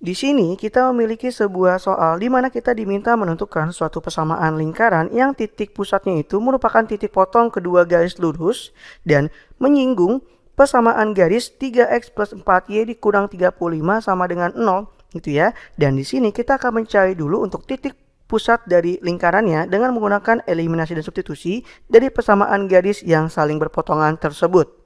Di sini kita memiliki sebuah soal di mana kita diminta menentukan suatu persamaan lingkaran yang titik pusatnya itu merupakan titik potong kedua garis lurus dan menyinggung persamaan garis 3x plus 4y dikurang 35 sama dengan 0 gitu ya. Dan di sini kita akan mencari dulu untuk titik pusat dari lingkarannya dengan menggunakan eliminasi dan substitusi dari persamaan garis yang saling berpotongan tersebut.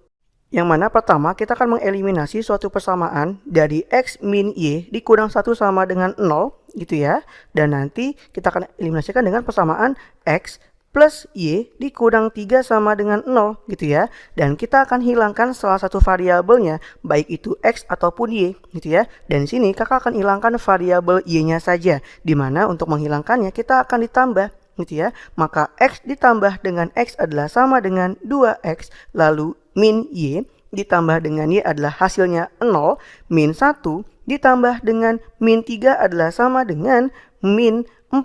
Yang mana pertama kita akan mengeliminasi suatu persamaan dari x min y dikurang 1 sama dengan 0 gitu ya. Dan nanti kita akan eliminasikan dengan persamaan x plus y dikurang 3 sama dengan 0 gitu ya. Dan kita akan hilangkan salah satu variabelnya baik itu x ataupun y gitu ya. Dan di sini kakak akan hilangkan variabel y-nya saja. Dimana untuk menghilangkannya kita akan ditambah gitu ya. Maka x ditambah dengan x adalah sama dengan 2x lalu min y ditambah dengan y adalah hasilnya 0, min 1 ditambah dengan min 3 adalah sama dengan min 4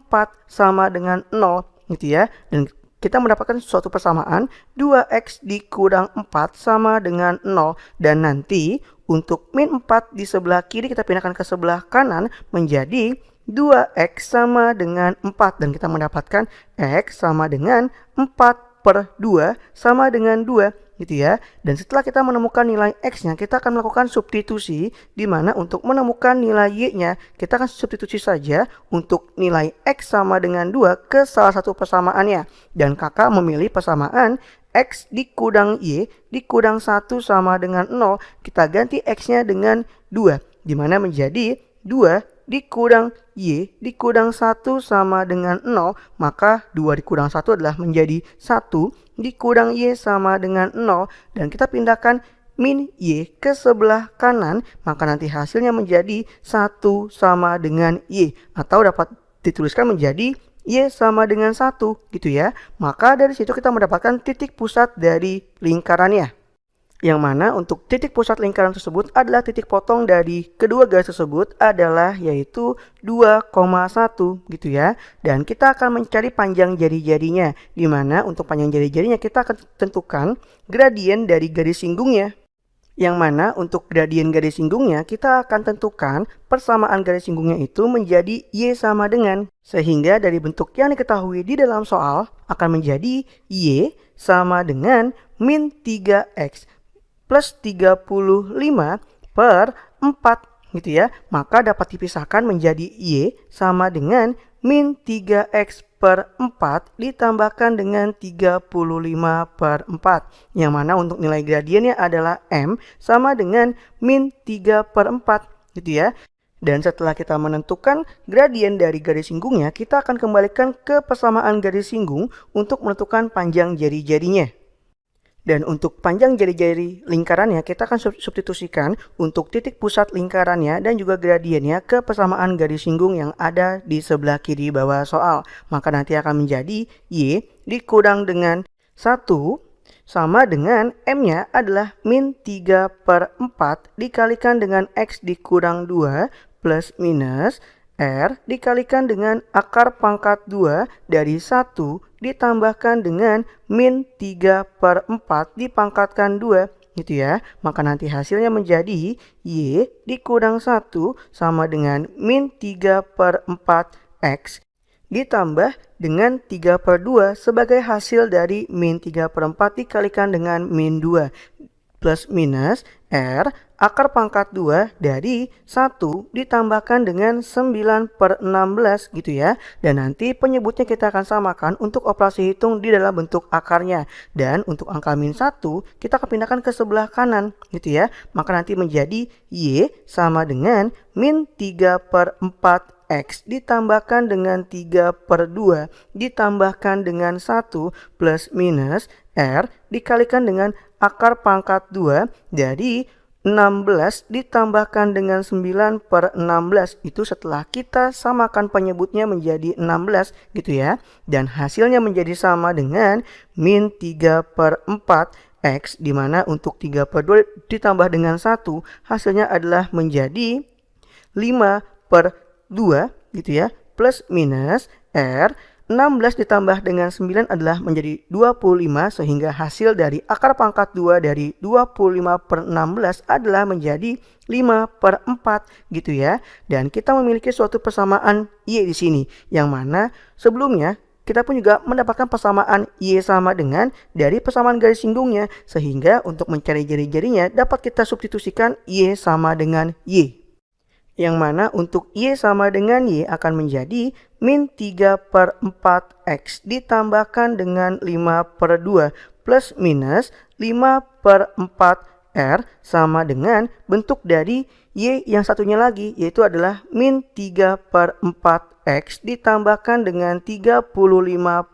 sama dengan 0 gitu ya. Dan kita mendapatkan suatu persamaan 2x dikurang 4 sama dengan 0. Dan nanti untuk min 4 di sebelah kiri kita pindahkan ke sebelah kanan menjadi 2x sama dengan 4. Dan kita mendapatkan x sama dengan 4 per 2 sama dengan 2 gitu ya. Dan setelah kita menemukan nilai x-nya, kita akan melakukan substitusi, di mana untuk menemukan nilai y-nya, kita akan substitusi saja untuk nilai x sama dengan 2 ke salah satu persamaannya. Dan kakak memilih persamaan x dikurang y dikurang 1 sama dengan 0, kita ganti x-nya dengan 2, di mana menjadi 2 dikurang y dikurang 1 sama dengan 0, maka 2 dikurang 1 adalah menjadi 1 dikurang y sama dengan 0. Dan kita pindahkan min y ke sebelah kanan, maka nanti hasilnya menjadi 1 sama dengan y, atau dapat dituliskan menjadi y sama dengan 1 gitu ya. Maka dari situ kita mendapatkan titik pusat dari lingkarannya. Yang mana untuk titik pusat lingkaran tersebut adalah titik potong dari kedua garis tersebut adalah yaitu 2,1 gitu ya. Dan kita akan mencari panjang jari-jarinya, di mana untuk panjang jari-jarinya kita akan tentukan gradien dari garis singgungnya. Yang mana untuk gradien garis singgungnya kita akan tentukan persamaan garis singgungnya itu menjadi y sama dengan. Sehingga dari bentuk yang diketahui di dalam soal akan menjadi y sama dengan min 3x plus 35 per 4 gitu ya. Maka dapat dipisahkan menjadi y sama dengan min 3x per 4 ditambahkan dengan 35 per 4. Yang mana untuk nilai gradiennya adalah m sama dengan min 3 per 4 gitu ya. Dan setelah kita menentukan gradien dari garis singgungnya, kita akan kembalikan ke persamaan garis singgung untuk menentukan panjang jari-jarinya. Dan untuk panjang jari-jari lingkarannya kita akan substitusikan untuk titik pusat lingkarannya dan juga gradiennya ke persamaan garis singgung yang ada di sebelah kiri bawah soal. Maka nanti akan menjadi y dikurang dengan 1 sama dengan m-nya adalah min 3 per 4 dikalikan dengan x dikurang 2 plus minus R dikalikan dengan akar pangkat 2 dari 1 ditambahkan dengan min 3 per 4 dipangkatkan 2 gitu ya. Maka nanti hasilnya menjadi y dikurang 1 sama dengan min 3 per 4x ditambah dengan 3 per 2 sebagai hasil dari min 3 per 4 dikalikan dengan min 2 plus minus R akar pangkat 2 dari 1 ditambahkan dengan 9 per 16 gitu ya. Dan nanti penyebutnya kita akan samakan untuk operasi hitung di dalam bentuk akarnya. Dan untuk angka min 1 kita akan pindahkan ke sebelah kanan gitu ya. Maka nanti menjadi y sama dengan min 3 per 4 x ditambahkan dengan 3 per 2 ditambahkan dengan 1 plus minus R dikalikan dengan akar pangkat 2 dari 16 ditambahkan dengan 9 per 16. Itu setelah kita samakan penyebutnya menjadi 16 gitu ya. Dan hasilnya menjadi sama dengan min 3 per 4 x, dimana untuk 3 per 2 ditambah dengan 1 hasilnya adalah menjadi 5 per 2 gitu ya, plus minus R 16 ditambah dengan 9 adalah menjadi 25 sehingga hasil dari akar pangkat 2 dari 25 per 16 adalah menjadi 5 per 4 gitu ya. Dan kita memiliki suatu persamaan Y di sini yang mana sebelumnya kita pun juga mendapatkan persamaan Y sama dengan dari persamaan garis singgungnya, sehingga untuk mencari jari-jarinya dapat kita substitusikan Y sama dengan Y. Yang mana untuk Y sama dengan Y akan menjadi min 3 per 4X ditambahkan dengan 5 per 2 plus minus 5 per 4R sama dengan bentuk dari Y yang satunya lagi, yaitu adalah min 3 per 4X ditambahkan dengan 35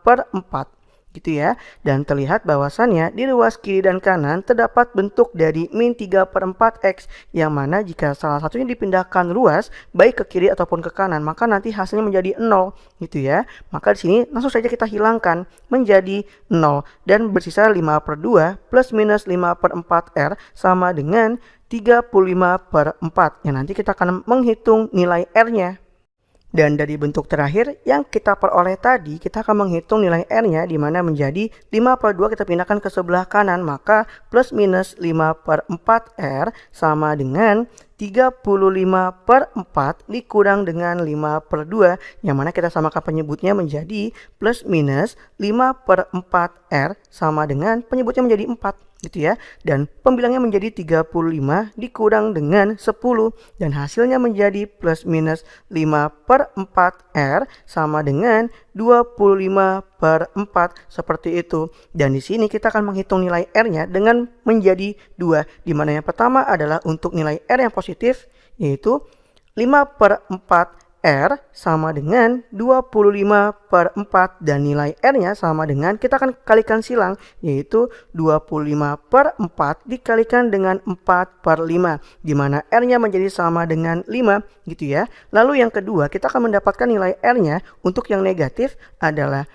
per 4. Gitu ya. Dan terlihat bahwasannya di ruas kiri dan kanan terdapat bentuk dari min 3 per 4X, yang mana jika salah satunya dipindahkan ruas baik ke kiri ataupun ke kanan, maka nanti hasilnya menjadi 0 gitu ya. Maka di sini langsung saja kita hilangkan menjadi 0 dan bersisa 5 per 2 plus minus 5 per 4R sama dengan 35 per 4. Yang nanti kita akan menghitung nilai R-nya. Dan dari bentuk terakhir yang kita peroleh tadi, kita akan menghitung nilai R-nya, di mana menjadi 5 per 2 kita pindahkan ke sebelah kanan, maka plus minus 5 per 4R sama dengan 35 per 4 dikurang dengan 5 per 2, yang mana kita samakan penyebutnya menjadi plus minus 5 per 4R sama dengan penyebutnya menjadi 4 gitu ya. Dan pembilangnya menjadi 35 dikurang dengan 10 dan hasilnya menjadi plus minus 5 per 4R sama dengan 25 per 4 seperti itu. Dan di sini kita akan menghitung nilai R-nya dengan menjadi 2, di mana yang pertama adalah untuk nilai R yang positif, yaitu 5 per 4 R sama dengan 25 per 4, dan nilai R-nya sama dengan, kita akan kalikan silang, yaitu 25 per 4 dikalikan dengan 4 per 5, di mana R-nya menjadi sama dengan 5 gitu ya. Lalu yang kedua, kita akan mendapatkan nilai R-nya untuk yang negatif adalah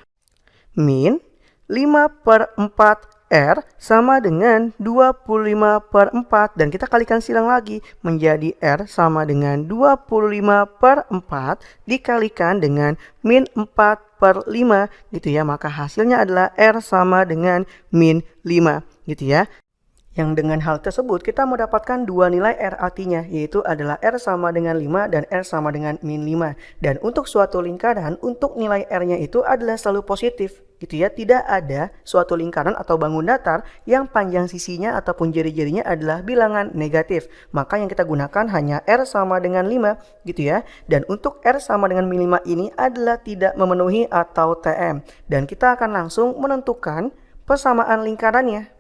min 5 per 4 R sama dengan 25 per 4, dan kita kalikan silang lagi menjadi R sama dengan 25 per 4 dikalikan dengan min 4 per 5 gitu ya. Maka hasilnya adalah R sama dengan min 5 gitu ya. Yang dengan hal tersebut kita mendapatkan dua nilai R artinya, yaitu adalah R sama dengan 5 dan R sama dengan min 5. Dan untuk suatu lingkaran, untuk nilai R-nya itu adalah selalu positif gitu ya. Tidak ada suatu lingkaran atau bangun datar yang panjang sisinya ataupun jari-jarinya adalah bilangan negatif. Maka yang kita gunakan hanya R sama dengan 5 gitu ya. Dan untuk R sama dengan min 5 ini adalah tidak memenuhi atau TM. Dan kita akan langsung menentukan persamaan lingkarannya.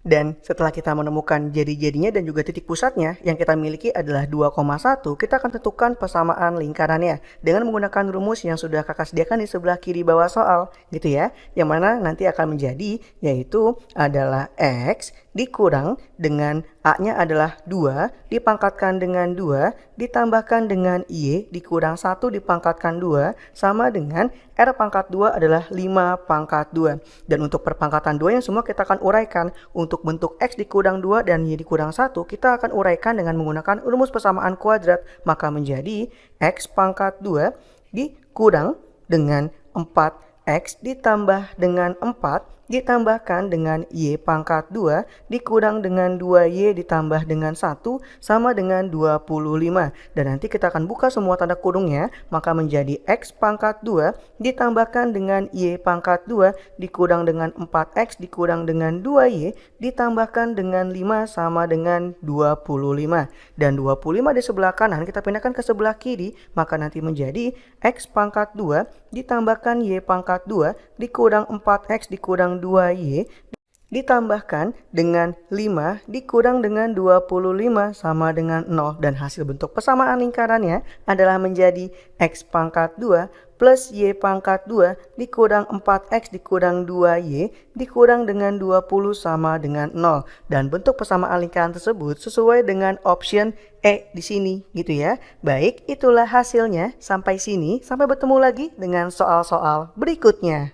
Dan setelah kita menemukan jari-jarinya dan juga titik pusatnya yang kita miliki adalah 2,1, kita akan tentukan persamaan lingkarannya dengan menggunakan rumus yang sudah kakak sediakan di sebelah kiri bawah soal gitu ya. Yang mana nanti akan menjadi, yaitu adalah X dikurang dengan A-nya adalah 2 dipangkatkan dengan 2 ditambahkan dengan Y dikurang 1 dipangkatkan 2 sama dengan R pangkat 2 adalah 5 pangkat 2. Dan untuk perpangkatan 2 yang semua kita akan uraikan. Untuk bentuk X dikurang 2 dan Y dikurang 1 kita akan uraikan dengan menggunakan rumus persamaan kuadrat. Maka menjadi X pangkat 2 dikurang dengan 4X ditambah dengan 4 ditambahkan dengan Y pangkat 2 dikurang dengan 2Y ditambah dengan 1 sama dengan 25. Dan nanti kita akan buka semua tanda kurungnya, maka menjadi X pangkat 2 ditambahkan dengan Y pangkat 2 dikurang dengan 4X dikurang dengan 2Y ditambahkan dengan 5 sama dengan 25. Dan 25 di sebelah kanan kita pindahkan ke sebelah kiri, maka nanti menjadi X pangkat 2 ditambahkan Y pangkat 2 dikurang 4X dikurang 2Y ditambahkan dengan 5 dikurang dengan 25 sama dengan 0. Dan hasil bentuk persamaan lingkarannya adalah menjadi X pangkat 2 plus Y pangkat 2 dikurang 4X dikurang 2Y dikurang dengan 20 sama dengan 0. Dan bentuk persamaan lingkaran tersebut sesuai dengan option E di sini gitu ya. Baik, itulah hasilnya. Sampai sini, sampai bertemu lagi dengan soal-soal berikutnya.